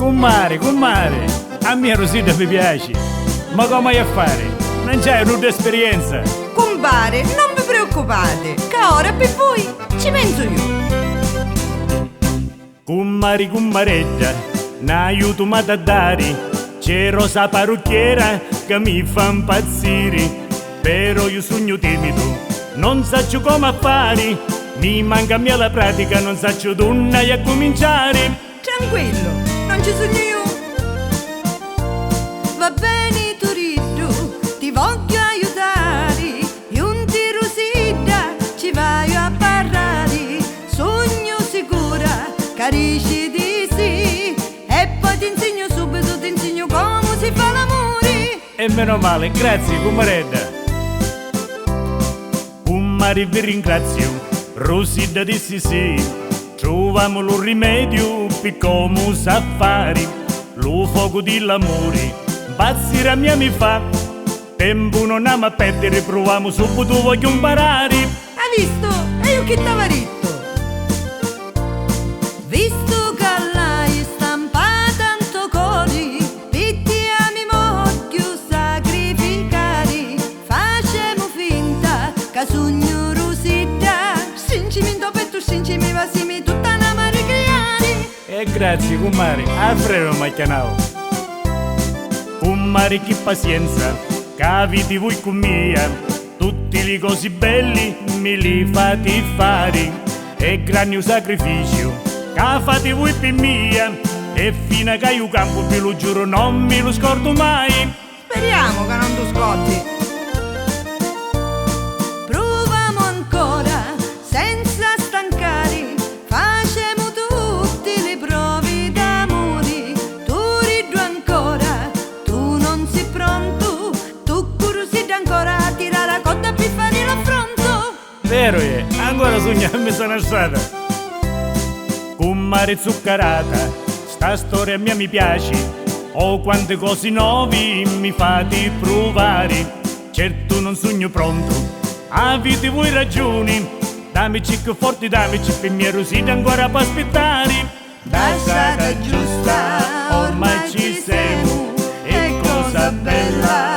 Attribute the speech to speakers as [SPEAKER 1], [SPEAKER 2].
[SPEAKER 1] Comare, a me Rosita mi piace, ma come vai a fare? Non c'hai un'esperienza.
[SPEAKER 2] Compare, non vi preoccupate, che ora per voi ci penso io.
[SPEAKER 1] Commaretta, n'aiuto ma da dare. C'è Rosa parrucchiera che mi fa impazzire. Però io sogno timido, non saccio come fare. Mi manca mia la pratica, non saccio dove a cominciare.
[SPEAKER 2] Tranquillo, non ci sogno io. Va bene Turiddu, ti voglio aiutare. Io un tiro Rosita, ci vai a parlare. Sogno sicura, carisci di sì. E poi ti insegno subito, ti insegno come si fa l'amore.
[SPEAKER 1] E meno male, grazie Commaretta. Comare vi ringrazio, Rosita disse sì. Troviamo lo rimedio per come sa fare. Lo fuoco dell'amore, pazzire a mia mi fa. Tempo non amo a perdere, proviamo subito, voglio imparare.
[SPEAKER 2] Hai visto? E io che t'avevo detto? Visto che l'hai stampata tanto cori, pitti a mi voglio sacrificare. Facciamo finta che sogno Rosita. Stringimi in petto, stringimi vasimi, tutta una mare creare.
[SPEAKER 1] E grazie Comare, a freno mi ha chiamato. Comare che pazienza, capiti voi con mia. Tutti le cose belli me li fate fare. E grande sacrificio, che fate voi per mia. E fino a che io campo ve lo giuro non me lo scordo mai.
[SPEAKER 2] Speriamo che non ti scordi. Proviamo ancora, senza stancare. Facciamo tutte le prove d'amore. Tu ridu ancora, tu non sei pronto. Tu curiosità ancora a tirare la cotta per fare l'affronto.
[SPEAKER 1] Vero è, ancora sognarmi sono stata. Comare zuccherata, sta storia mia mi piace. Oh, quante cose nuove mi fate provare. Certo non sogno pronto, avete voi ragioni. Dammici che forti, dammici per mia Rosita ancora per aspettare.
[SPEAKER 2] Da strada giusta ormai ci siamo, e cosa bella